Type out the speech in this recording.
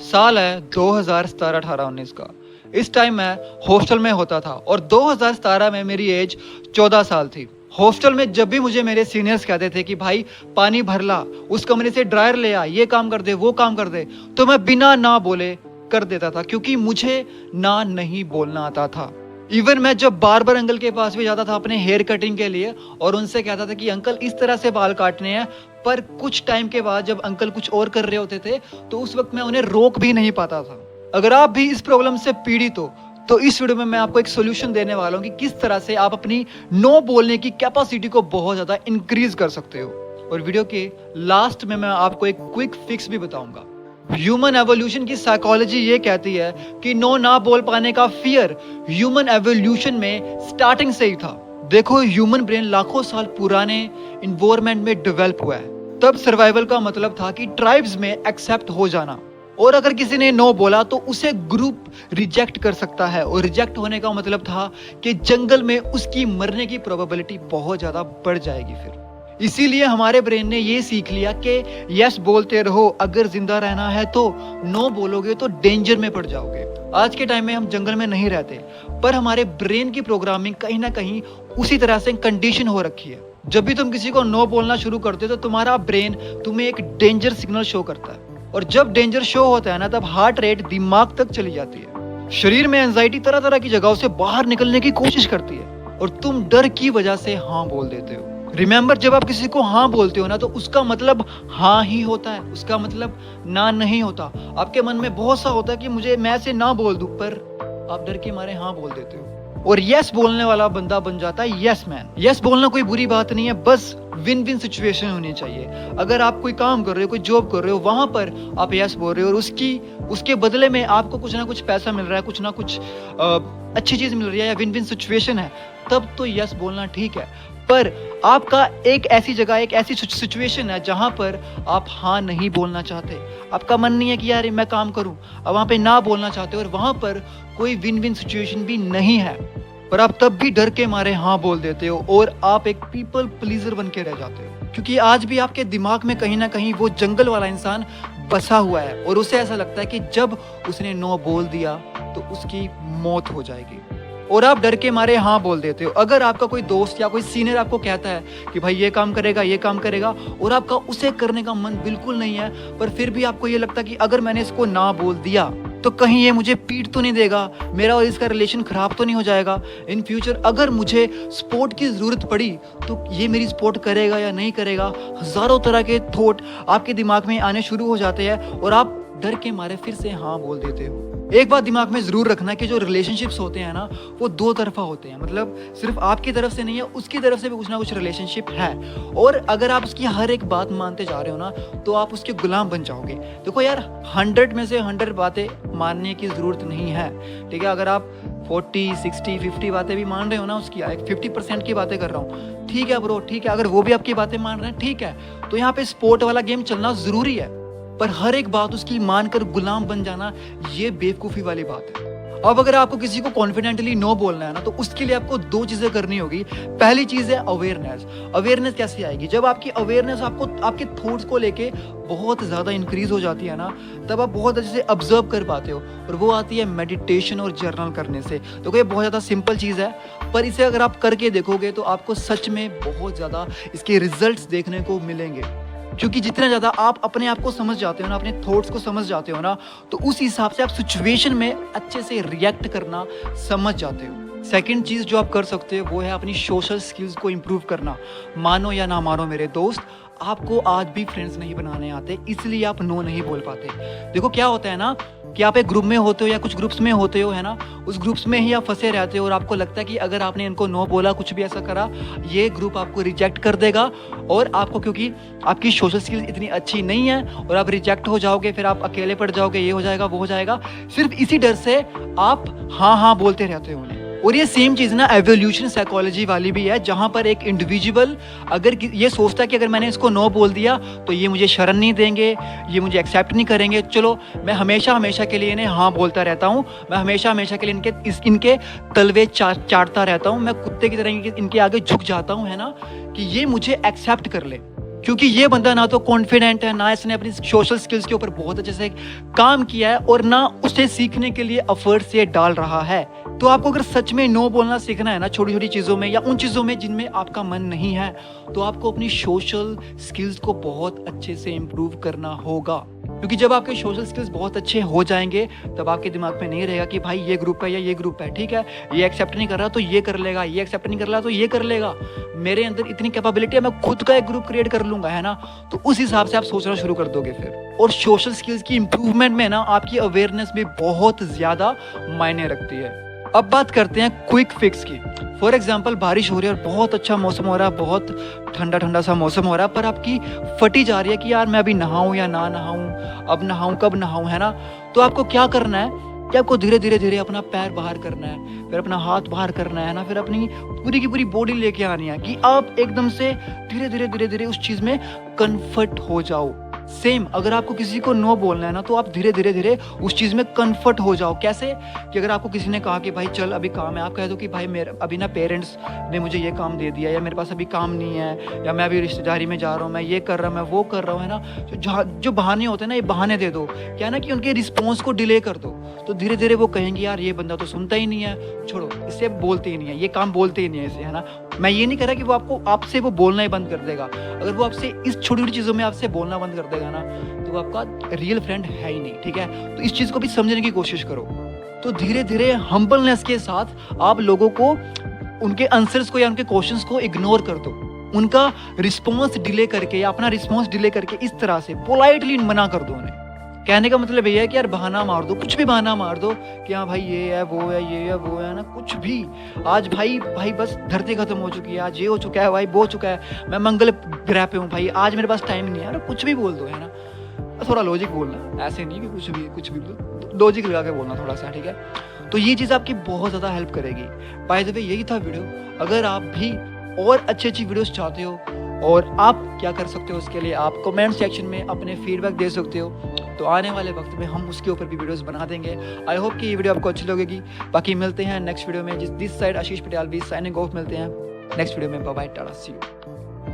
साल है 2017-18-19 का। इस टाइम मैं हॉस्टल में होता था और 2017 में मेरी एज 14 साल थी। हॉस्टल में जब भी मुझे मेरे सीनियर्स कहते थे कि भाई पानी भर ला, उस कमरे से ड्रायर ले आ, ये काम कर दे, वो काम कर दे, तो मैं बिना ना बोले कर देता था क्योंकि मुझे ना नहीं बोलना आता था। इवन मैं जब बार्बर अंकल के पास भी जाता था अपने हेयर कटिंग के लिए और उनसे कहता था कि अंकल इस तरह से बाल काटने हैं, पर कुछ टाइम के बाद जब अंकल कुछ और कर रहे होते थे तो उस वक्त मैं उन्हें रोक भी नहीं पाता था। अगर आप भी इस प्रॉब्लम से पीड़ित हो तो इस वीडियो में मैं आपको एक सोल्यूशन देने वाला हूँ कि किस तरह से आप अपनी नो बोलने की कैपेसिटी को बहुत ज़्यादा इंक्रीज कर सकते हो। और वीडियो के लास्ट में मैं आपको एक क्विक फिक्स भी बताऊंगा। ह्यूमन एवोल्यूशन की साइकोलॉजी ये कहती है कि नो ना बोल पाने का फियर ह्यूमन एवोल्यूशन में स्टार्टिंग से ही था। देखो, ह्यूमन ब्रेन लाखों साल पुराने इन्वायरमेंट में डेवलप हुआ है। तब सर्वाइवल का मतलब था कि ट्राइब्स में एक्सेप्ट हो जाना, और अगर किसी ने नो बोला तो उसे ग्रुप रिजेक्ट कर सकता है, और रिजेक्ट होने का मतलब था कि जंगल में उसकी मरने की प्रोबेबिलिटी बहुत ज्यादा बढ़ जाएगी। फिर इसीलिए हमारे ब्रेन ने ये सीख लिया कि यस बोलते रहो, अगर जिंदा रहना है तो नो बोलोगे तो डेंजर में पड़ जाओगे। आज के टाइम में हम जंगल में नहीं रहते, पर हमारे ब्रेन की प्रोग्रामिंग कहीं ना कहीं उसी तरह से कंडीशन हो रखी है। जब भी तुम किसी को नो बोलना शुरू करते हो तो तुम्हारा ब्रेन तुम्हें एक डेंजर सिग्नल शो करता है, और जब डेंजर शो होता है ना, तब हार्ट रेट दिमाग तक चली जाती है। शरीर में एंजाइटी तरह तरह की जगहों से बाहर निकलने की कोशिश करती है और तुम डर की वजह से हाँ बोल देते हो। रिमेंबर, जब आप किसी को हाँ बोलते हो ना तो उसका मतलब हाँ ही होता है, उसका मतलब ना नहीं होता। आपके मन में बहुत सा होता है कि मैं ऐसे ना बोल दूं, पर आप डर के मारे हाँ बोल देते हो और यस बोलने वाला बंदा बन जाता है यस मैन। यस बोलना कोई बुरी बात नहीं है, बस विन विन सिचुएशन होनी चाहिए। अगर आप कोई काम कर रहे हो, कोई जॉब कर रहे हो, वहां पर आप यस बोल रहे हो और उसके बदले में आपको कुछ ना कुछ पैसा मिल रहा है, कुछ ना कुछ अच्छी चीज मिल रही है या विन विन सिचुएशन है, तब तो यस बोलना ठीक है। पर आपका एक ऐसी जगह, एक ऐसी सिचुएशन है जहां पर आप हाँ नहीं बोलना चाहते, आपका मन नहीं है कि यार मैं काम करूं, अब वहां पे ना बोलना चाहते हो और वहां पर कोई विन विन सिचुएशन भी नहीं है, पर आप तब भी डर के मारे हाँ बोल देते हो और आप एक पीपल प्लीजर बन के रह जाते हो। क्योंकि आज भी आपके दिमाग में कहीं ना कहीं वो जंगल वाला इंसान बसा हुआ है और उसे ऐसा लगता है कि जब उसने नो बोल दिया तो उसकी मौत हो जाएगी, और आप डर के मारे हाँ बोल देते हो। अगर आपका कोई दोस्त या कोई सीनियर आपको कहता है कि भाई ये काम करेगा, ये काम करेगा, और आपका उसे करने का मन बिल्कुल नहीं है, पर फिर भी आपको ये लगता है कि अगर मैंने इसको ना बोल दिया तो कहीं ये मुझे पीट तो नहीं देगा, मेरा और इसका रिलेशन खराब तो नहीं हो जाएगा, इन फ्यूचर अगर मुझे सपोर्ट की जरूरत पड़ी तो ये मेरी सपोर्ट करेगा या नहीं करेगा। हजारों तरह के थॉट आपके दिमाग में आने शुरू हो जाते हैं और आप डर के मारे फिर से हाँ बोल देते हो। एक बात दिमाग में जरूर रखना कि जो रिलेशनशिप्स होते हैं ना, वो दो तरफा होते हैं। मतलब सिर्फ आपकी तरफ से नहीं है, उसकी तरफ से भी कुछ ना कुछ रिलेशनशिप है, और अगर आप उसकी हर एक बात मानते जा रहे हो ना तो आप उसके गुलाम बन जाओगे। देखो यार, 100 में से 100 बातें मानने की जरूरत नहीं है, ठीक है। अगर आप 40, 60, 50 बातें भी मान रहे हो ना उसकी, 50% की बातें कर रहा हूँ, ठीक है ब्रो, ठीक है। अगर वो भी आपकी बातें मान रहे हैं, ठीक है। तो यहाँ पे स्पोर्ट वाला गेम चलना जरूरी है, पर हर एक बात उसकी मानकर गुलाम बन जाना ये बेवकूफ़ी वाली बात है। अब अगर आपको किसी को कॉन्फिडेंटली नो बोलना है ना, तो उसके लिए आपको दो चीजें करनी होगी। पहली चीज है अवेयरनेस। अवेयरनेस कैसे आएगी? जब आपकी अवेयरनेस आपको आपके थॉट्स को लेके बहुत ज्यादा इंक्रीज हो जाती है ना, तब आप बहुत अच्छे से ऑब्जर्व कर पाते हो, और वो आती है मेडिटेशन और जर्नल करने से। तो ये बहुत ज्यादा सिंपल चीज है, पर इसे अगर आप करके देखोगे तो आपको सच में बहुत ज्यादा इसके रिजल्ट्स देखने को मिलेंगे। क्योंकि जितना ज़्यादा आप अपने आप को समझ जाते हो ना, अपने थॉट्स को समझ जाते हो ना, तो उस हिसाब से आप सिचुएशन में अच्छे से रिएक्ट करना समझ जाते हो। सेकंड चीज़ जो आप कर सकते हो वो है अपनी सोशल स्किल्स को इम्प्रूव करना। मानो या ना मानो मेरे दोस्त, आपको आज भी फ्रेंड्स नहीं बनाने आते, इसलिए आप नो नहीं बोल पाते। देखो क्या होता है ना कि आप एक ग्रुप में होते हो या कुछ ग्रुप्स में होते हो, है ना, उस ग्रुप्स में ही आप फंसे रहते हो और आपको लगता है कि अगर आपने इनको नो बोला, कुछ भी ऐसा करा, ये ग्रुप आपको रिजेक्ट कर देगा, और आपको क्योंकि आपकी सोशल स्किल्स इतनी अच्छी नहीं है और आप रिजेक्ट हो जाओगे, फिर आप अकेले पड़ जाओगे, ये हो जाएगा, वो हो जाएगा। सिर्फ इसी डर से आप हाँ हाँ बोलते रहते हो उन्हें। और ये सेम चीज़ ना एवोल्यूशन साइकोलॉजी वाली भी है, जहाँ पर एक इंडिविजुअल अगर ये सोचता है कि अगर मैंने इसको नो बोल दिया तो ये मुझे शरण नहीं देंगे, ये मुझे एक्सेप्ट नहीं करेंगे, चलो मैं हमेशा हमेशा के लिए इन्हें हाँ बोलता रहता हूँ, मैं हमेशा हमेशा के लिए इनके तलवे चाटता रहता हूँ, मैं कुत्ते की तरह इनके आगे झुक जाता हूँ, है ना, कि ये मुझे एक्सेप्ट कर ले। क्योंकि ये बंदा ना तो कॉन्फिडेंट है, ना इसने अपनी सोशल स्किल्स के ऊपर बहुत अच्छे से काम किया है और ना उसे सीखने के लिए एफर्ट्स ये डाल रहा है। तो आपको अगर सच में नो बोलना सीखना है ना छोटी छोटी चीज़ों में या उन चीज़ों में जिनमें आपका मन नहीं है, तो आपको अपनी सोशल स्किल्स को बहुत अच्छे से इम्प्रूव करना होगा। क्योंकि जब आपके सोशल स्किल्स बहुत अच्छे हो जाएंगे तब आपके दिमाग में नहीं रहेगा कि भाई ये ग्रुप है या ये ग्रुप है, ठीक है, ये एक्सेप्ट नहीं कर रहा तो ये कर लेगा, ये एक्सेप्ट नहीं कर रहा तो ये कर लेगा, मेरे अंदर इतनी कैपेबिलिटी है, मैं खुद का एक ग्रुप क्रिएट कर लूंगा, है ना। तो उस हिसाब से आप सोचना शुरू कर दोगे फिर। और सोशल स्किल्स की इंप्रूवमेंट में ना आपकी अवेयरनेस भी बहुत ज्यादा मायने रखती है। अब बात करते हैं क्विक फिक्स की। फॉर एग्जाम्पल बारिश हो रही है और बहुत अच्छा मौसम हो रहा है, बहुत ठंडा ठंडा सा मौसम हो रहा है, पर आपकी फटी जा रही है कि यार मैं अभी नहाऊं या ना नहाऊं, अब नहाऊं कब नहाऊं, है ना। तो आपको क्या करना है कि आपको धीरे धीरे धीरे अपना पैर बाहर करना है, फिर अपना हाथ बाहर करना है ना, फिर अपनी पूरी की पूरी बॉडी लेके आनी है कि आप एकदम से धीरे धीरे धीरे धीरे उस चीज में कन्फर्ट हो जाओ। सेम अगर आपको किसी को नो बोलना है ना तो आप धीरे धीरे धीरे उस चीज में कन्फर्ट हो जाओ। कैसे कि अगर आपको किसी ने कहा कि भाई चल अभी काम है, आप कह दो कि भाई मेरे अभी ना पेरेंट्स ने मुझे ये काम दे दिया, या मेरे पास अभी काम नहीं है, या मैं अभी रिश्तेदारी में जा रहा हूँ, मैं ये कर रहा हूँ, मैं वो कर रहा हूँ, है ना। जो बहाने होते हैं ना, ये बहाने दे दो, क्या ना कि उनके रिस्पॉन्स को डिले कर दो। तो धीरे धीरे वो कहेंगे यार ये बंदा तो सुनता ही नहीं है, छोड़ो इससे बोलते ही नहीं है, ये काम बोलते ही नहीं है इसे, है ना। मैं ये नहीं कह रहा कि वो आपको आपसे वो बोलना ही बंद कर देगा। अगर वो आपसे इस छोटी छोटी चीज़ों में आपसे बोलना बंद कर देगा ना तो वो आपका रियल फ्रेंड है ही नहीं, ठीक है। तो इस चीज़ को भी समझने की कोशिश करो। तो धीरे धीरे हम्बलनेस के साथ आप लोगों को उनके आंसर्स को या उनके क्वेश्चंस को इग्नोर कर दो, उनका रिस्पॉन्स डिले करके या अपना रिस्पॉन्स डिले करके इस तरह से पोलाइटली मना कर दो उन्हें। कहने का मतलब ये है कि यार बहाना मार दो, कुछ भी बहाना मार दो कि हाँ भाई ये है वो है, ये है वो है ना, कुछ भी। आज भाई बस धरती खत्म हो चुकी है, आज ये हो चुका है भाई, वो हो चुका है, मैं मंगल ग्रह पे हूँ भाई, आज मेरे पास टाइम नहीं है, कुछ भी बोल दो, है ना। थोड़ा लॉजिक बोलना, ऐसे नहीं कि कुछ भी लॉजिक लगा के बोलना थोड़ा सा, ठीक है। तो ये चीज़ आपकी बहुत ज़्यादा हेल्प करेगी। बाय द वे यही था वीडियो। अगर आप भी और अच्छी वीडियोस चाहते हो और आप क्या कर सकते हो उसके लिए आप कमेंट सेक्शन में अपने फीडबैक दे सकते हो। तो आने वाले वक्त में हम उसके ऊपर भी वीडियोस बना देंगे। आई होप कि ये वीडियो आपको अच्छी लगेगी। बाकी मिलते हैं नेक्स्ट वीडियो में। दिस साइड आशीष पटेल भी साइनिंग ऑफ। मिलते हैं नेक्स्ट वीडियो में। बाय बाय, टाटा, सी यू।